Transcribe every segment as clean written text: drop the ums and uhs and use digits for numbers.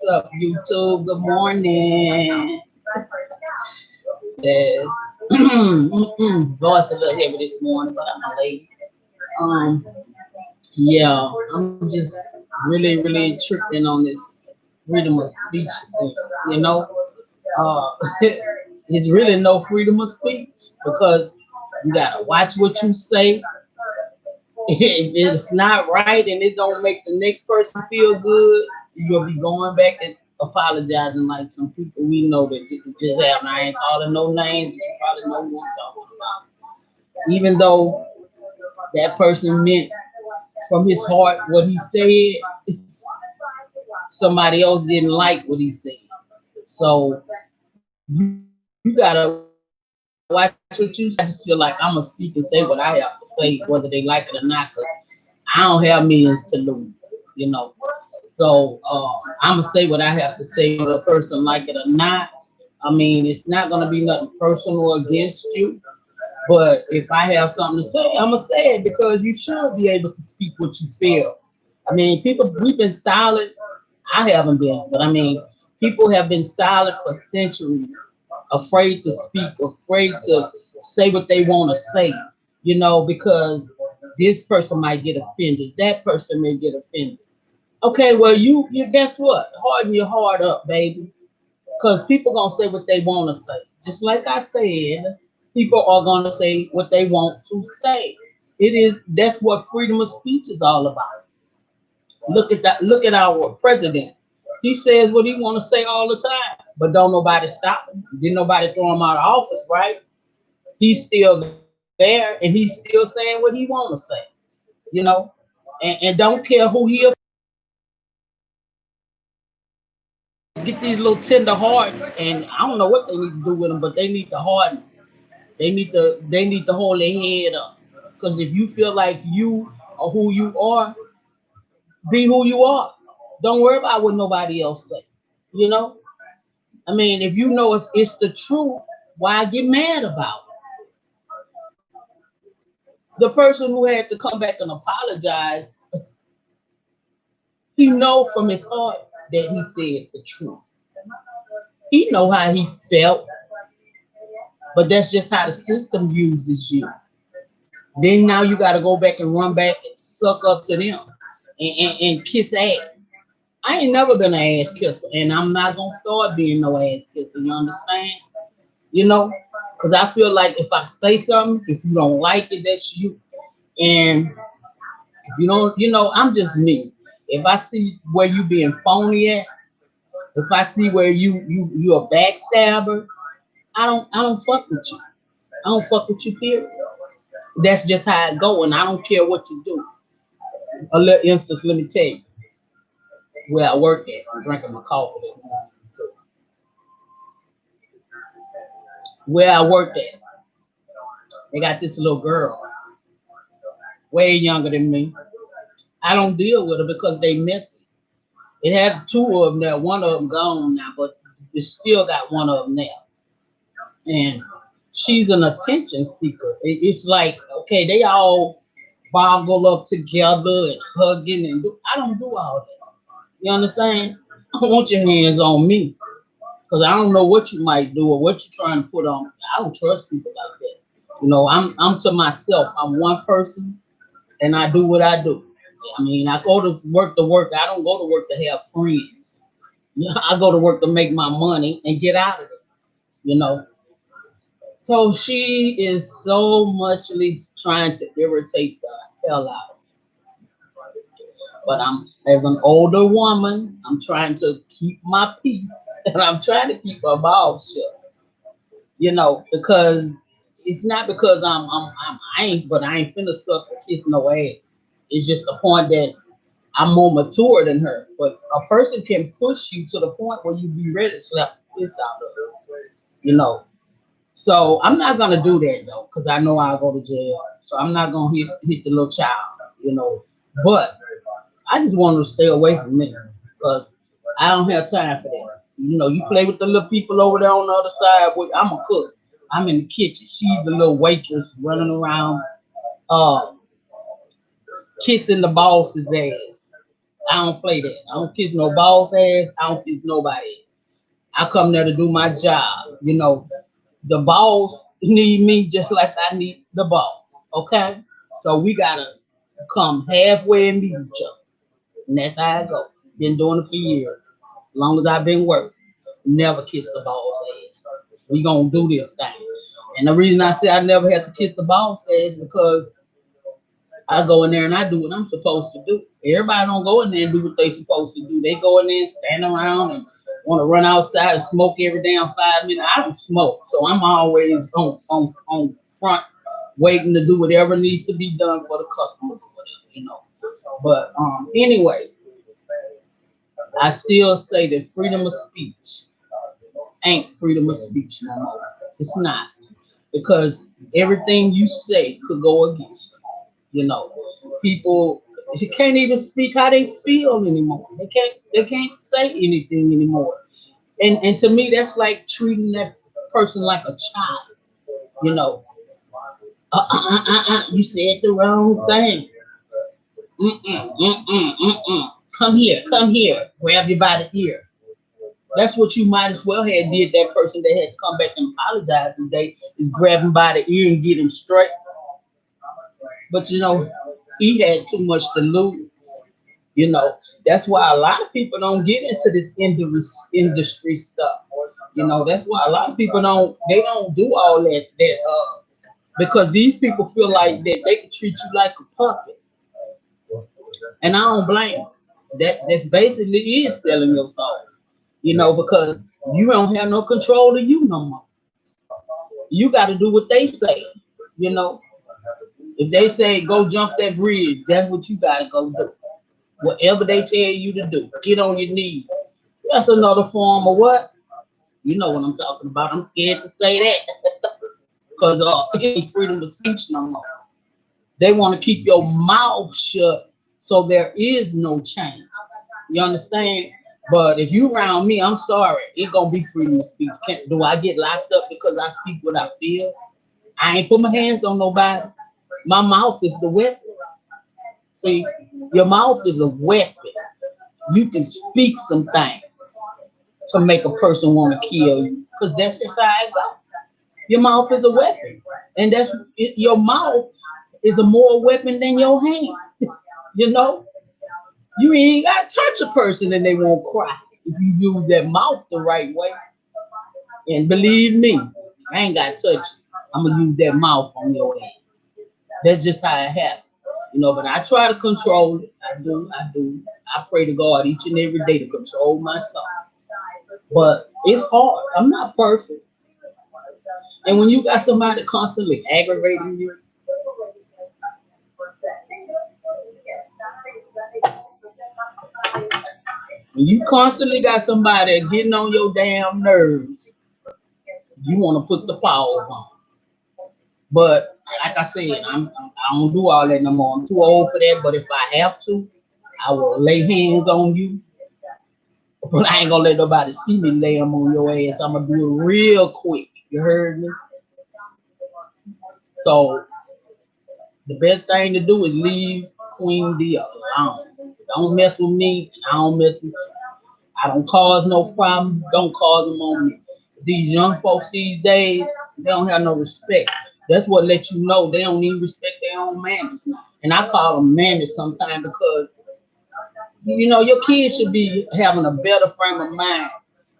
up, YouTube? Good morning. Yes. Voice a little heavy this morning, but I'm late. Um, yeah, I'm just really tripping on this freedom of speech thing. You know, uh, it's really no freedom of speech because you gotta watch what you say. If it's not right and it don't make the next person feel good, you're gonna be going back and apologizing like some people we know that just happened. I ain't calling no names, but you probably know who I'm talking about. Even though that person meant from his heart what he said, somebody else didn't like what he said. So you gotta watch what you say. I just feel like I'm gonna speak and say what I have to say, whether they like it or not, because I don't have millions to lose, you know. So I'm gonna say what I have to say, whether a person like it or not. I mean, it's not gonna be nothing personal against you, but if I have something to say, I'm gonna say it because you should be able to speak what you feel. I mean, people, we've been silent. I haven't been, but I mean, people have been silent for centuries, afraid to speak, afraid to say what they want to say, you know, because this person might get offended, that person may get offended. Okay, well, you guess what? Harden your heart up, baby, because people gonna say what they want to say. Just like I said, people are gonna say what they want to say. It is that's what freedom of speech is all about. Look at that. Look at our president. He says what he want to say all the time, but don't nobody stop him. Didn't nobody throw him out of office, right? He's still there, and he's still saying what he want to say. You know, and don't care who he get these little tender hearts, and I don't know what they need to do with them, but they need to harden. They need to hold their head up. Because if you feel like you are who you are, be who you are. Don't worry about what nobody else say. You know? I mean, if you know if it's the truth, why get mad about it? The person who had to come back and apologize, he know from his heart that he said the truth. He know how he felt, but that's just how the system uses you. Then now you got to go back and run back and suck up to them and kiss ass. I ain't never been an ass kisser, and I'm not gonna start being no ass kisser. You understand? You know, because I feel like if I say something, if you don't like it, that's you. And if you don't, I'm just me. If I see where you being phony at, if I see where you a backstabber, I don't fuck with you. I don't fuck with you. Period. That's just how it go, and I don't care what you do. A little instance, let me tell you where I work at. I'm drinking my coffee this morning. So where I work at, they got this little girl, way younger than me. I don't deal with her because they messy. It had two of them there. One of them gone now, but it still got one of them there. And she's an attention seeker. It's like, okay, they all boggle up together and hugging and I don't do all that. You understand? I don't want your hands on me because I don't know what you might do or what you're trying to put on. I don't trust people like that. I'm to myself. I'm one person and I do what I do. I mean, I go to work to work. I don't go to work to have friends. I go to work to make my money and get out of it. You know. So she is so muchly trying to irritate the hell out of me. But I'm as an older woman, I'm trying to keep my peace and I'm trying to keep my mouth shut. Because it's not because I ain't, but I ain't finna suck or kiss no ass. It's just the point that I'm more mature than her. But a person can push you to the point where you be ready to slap the piss out of her. You know. So I'm not gonna do that though, because I know I'll go to jail. So I'm not gonna hit the little child. But I just want to stay away from me because I don't have time for that. You play with the little people over there on the other side. I'm a cook. I'm in the kitchen. She's a little waitress running around, uh, kissing the boss's ass. I don't play that. I don't kiss no boss ass. I don't kiss nobody. I come there to do my job. You know, the boss need me just like I need the boss. Okay? So we gotta come halfway and meet each other. And that's how it goes. Been doing it for years. As long as I've been working. Never kissed the boss ass. We gonna do this thing. And the reason I say I never had to kiss the boss ass is because I go in there and I do what I'm supposed to do. Everybody don't go in there and do what they supposed to do. They go in there and stand around and want to run outside and smoke every damn 5 minutes. I don't smoke, so I'm always on front, waiting to do whatever needs to be done for the customers, whatever. But anyways, I still say that freedom of speech ain't freedom of speech no more. It's not because everything you say could go against you. People can't even speak how they feel anymore. They can't say anything anymore. And to me, that's like treating that person like a child. You know, you said the wrong thing. Come here, grab you by the ear. That's what you might as well have did. That person that had to come back and apologize today is grab him by the ear and get him straight. But he had too much to lose. That's why a lot of people don't get into this industry stuff. That's why a lot of people don't do all that because these people feel like that they can treat you like a puppet. And I don't blame them. That's basically is selling your soul. Because you don't have no control of you no more. You got to do what they say. You know, if they say go jump that bridge, that's what you got to go do. Whatever they tell you to do, get on your knees. That's another form of what? You know what I'm talking about. I'm scared to say that because it ain't freedom of speech no more. They want to keep your mouth shut so there is no change. You understand? But if you around me, I'm sorry, it gonna be freedom of speech. Do I get locked up because I speak what I feel? I ain't put my hands on nobody. My mouth is the weapon. See, your mouth is a weapon. You can speak some things to make a person want to kill you, because that's just how it goes. Your mouth is a weapon, and your mouth is a more weapon than your hand. You know, you ain't got to touch a person and they won't cry if you use that mouth the right way. And believe me, I ain't got to touch you. I'm gonna use that mouth on your ass. That's just how it happens. But I try to control it. I do. I pray to God each and every day to control my tongue. But it's hard. I'm not perfect. And when you got somebody constantly aggravating you, when you constantly got somebody getting on your damn nerves, you want to put the power on. But like I said, I don't do all that no more. I'm too old for that. But if I have to, I will lay hands on you. But I ain't gonna let nobody see me lay them on your ass. I'm gonna do it real quick. You heard me? So the best thing to do is leave Queen D alone. Don't mess with me, and I don't mess with you. I don't cause no problem. Don't cause them on me. These young folks these days, they don't have no respect. That's what lets you know they don't even respect their own manners. And I call them manners sometimes because your kids should be having a better frame of mind.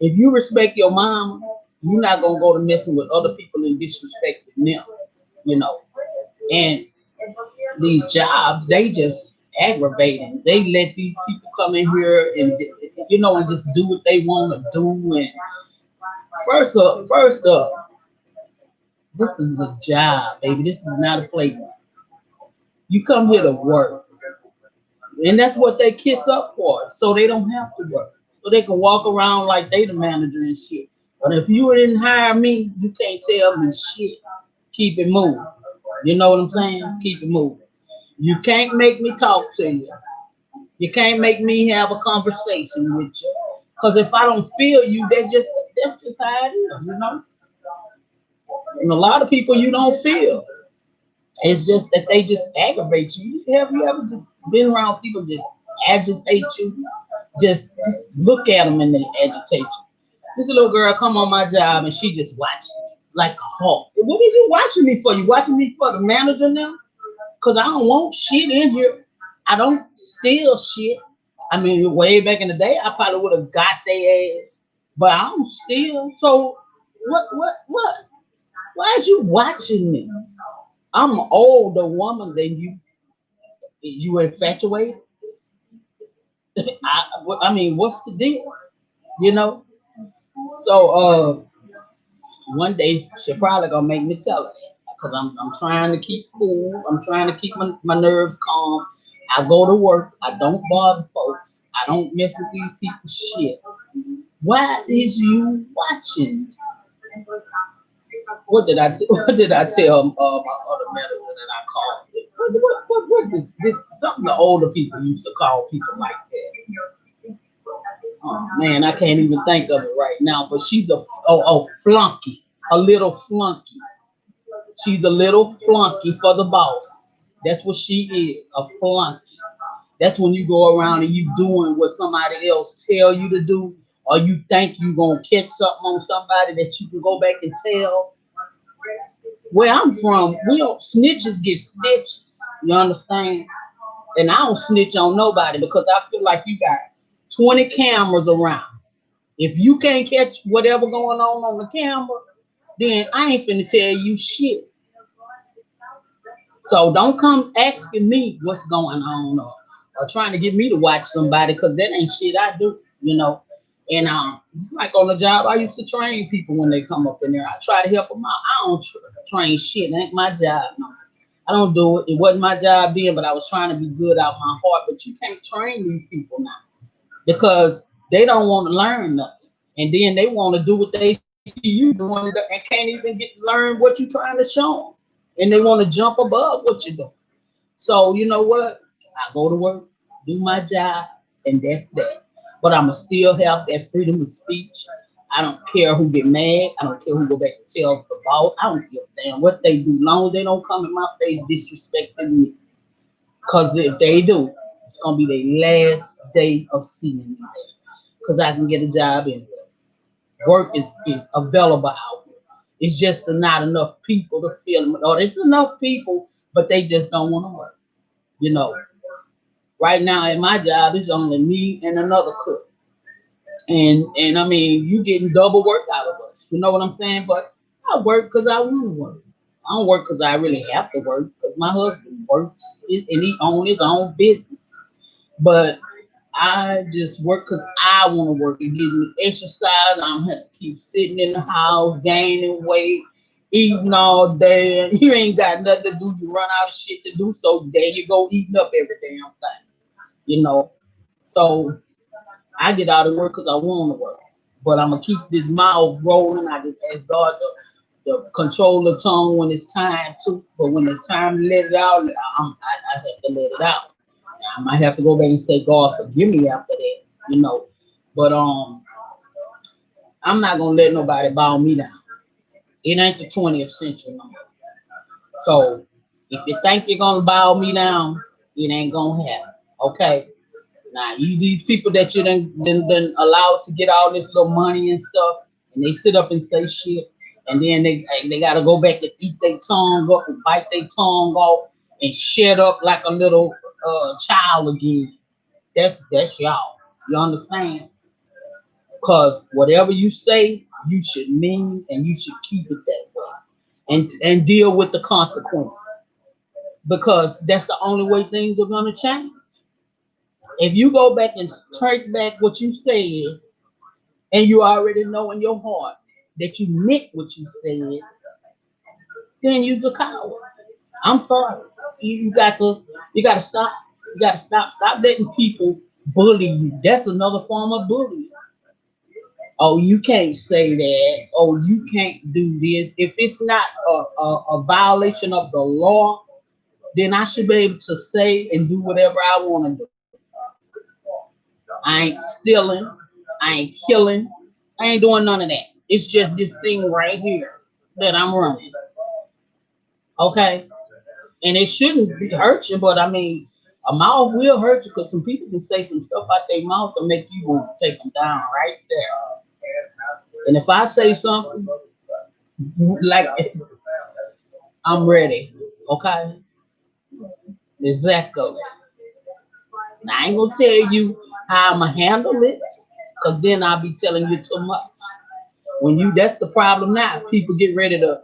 If you respect your mom, you're not gonna go to messing with other people and disrespecting them. You know, and these jobs, they just aggravating. They let these people come in here and just do what they want to do. And first up, this is a job, baby. This is not a playground. You come here to work, and that's what they kiss up for, so they don't have to work, so they can walk around like they the manager and shit. But if you didn't hire me, you can't tell me shit. Keep it moving. You know what I'm saying? Keep it moving. You can't make me talk to you. You can't make me have a conversation with you. Because if I don't feel you, that's just how it is. And a lot of people you don't feel. It's just that they just aggravate you. Have you ever just been around people just agitate you, just look at them and they agitate you. This little girl come on my job and she just watched me like a hawk. What is you watching me for? You watching me for the manager now? Cause I don't want shit in here. I don't steal shit. I mean, way back in the day, I probably would have got their ass, but I don't steal. So what? Why is you watching me? I'm an older woman than you. You infatuated? I mean, what's the deal? You know? So one day she probably gonna make me tell her that because I'm trying to keep cool. I'm trying to keep my nerves calm. I go to work. I don't bother folks. I don't mess with these people's shit. Why is you watching? What did I tell my other manager that I called? What is this? Something the older people used to call people like that. Oh man, I can't even think of it right now. But she's a flunky, a little flunky. She's a little flunky for the boss. That's what she is, a flunky. That's when you go around and you doing what somebody else tell you to do, or you think you gonna catch something on somebody that you can go back and tell. Where I'm from, we don't snitches get stitches. You understand? And I don't snitch on nobody because I feel like you got 20 cameras around. If you can't catch whatever going on the camera, then I ain't finna tell you shit. So don't come asking me what's going on or trying to get me to watch somebody because that ain't shit I do. And it's like on the job, I used to train people when they come up in there. I try to help them out. I don't train shit. It ain't my job. No. I don't do it. It wasn't my job then, but I was trying to be good out my heart. But you can't train these people now because they don't want to learn nothing. And then they want to do what they see you doing and can't even get learn what you're trying to show them. And they want to jump above what you're doing. So you know what? I go to work, do my job, and that's that. But I'ma still have that freedom of speech. I don't care who get mad. I don't care who go back and tell the boss. I don't give a damn what they do, long as they don't come in my face disrespecting me. Cause if they do, it's gonna be their last day of seeing me there. Cause I can get a job anywhere. Work is available out here. It's just not enough people to fill them. Or there's enough people, but they just don't want to work. You know, right now at my job, it's only me and another cook. And I mean, you getting double work out of us. You know what I'm saying? But I work because I want to work. I don't work because I really have to work because my husband works and he owns his own business. But I just work because I want to work. It gives me exercise. I don't have to keep sitting in the house, gaining weight, eating all day. And you ain't got nothing to do. You run out of shit to do. So there you go, eating up every damn thing. You know. So I get out of work because I want to work. But I'm gonna keep this mouth rolling. I just ask God to control the tongue when it's time to. But when it's time to let it out, I have to let it out. I might have to go back and say, God, forgive me after that. But I'm not gonna let nobody bow me down. It ain't the 20th century no more. So if you think you're gonna bow me down, it ain't gonna happen. Okay. Now you these people that you done allowed to get all this little money and stuff, and they sit up and say shit, and then they gotta go back and eat their tongue up and bite their tongue off and shut up like a little child again. That's y'all. You understand? Cause whatever you say, you should mean and you should keep it that way. And deal with the consequences. Because that's the only way things are gonna change. If you go back and trace back what you said, and you already know in your heart that you meant what you said, then you're a coward. I'm sorry. You gotta stop. You gotta stop letting people bully you. That's another form of bullying. Oh, you can't say that. Oh, you can't do this. If it's not a violation of the law, then I should be able to say and do whatever I want to do. I ain't stealing. I ain't killing. I ain't doing none of that. It's just this thing right here that I'm running. Okay? And it shouldn't be hurt you, but I mean, A mouth will hurt you because some people can say some stuff out their mouth to make you want to take them down right there. And if I say something like I'm ready, okay? Exactly. And I ain't gonna tell you how I'ma handle it, cause then I'll be telling you too much. When you that's the problem now. People get ready to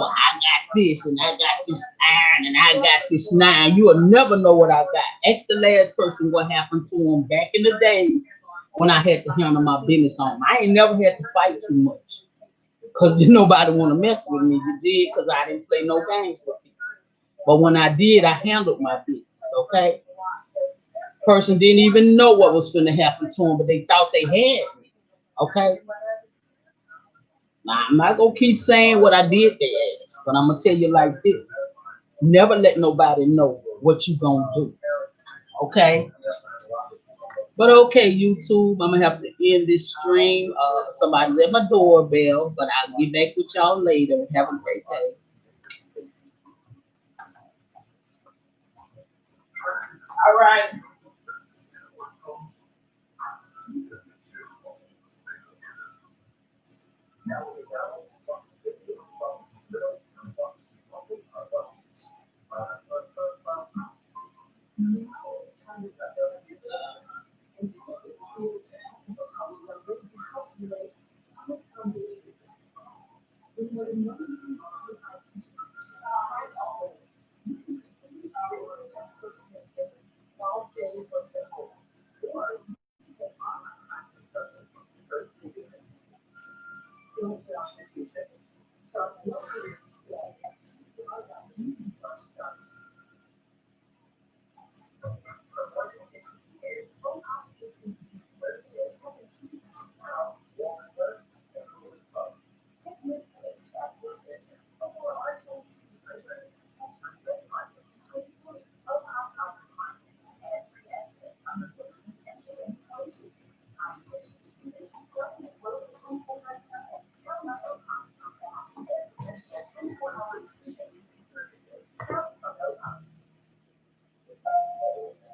I got this and I got this iron and I got this nine. You'll never know what I got. Ask the last person what happened to them back in the day when I had to handle my business home. I ain't never had to fight too much. Cause nobody wanna mess with me. You did because I didn't play no games with people. But when I did, I handled my business, okay? Person didn't even know what was going to happen to them, but they thought they had me, okay? Now, I'm not going to keep saying what I did to ass, but I'm going to tell you like this. Never let nobody know what you going to do, okay? But okay, YouTube, I'm going to have to end this stream. Somebody's at my doorbell, but I'll get back with y'all later. Have a great day. All right.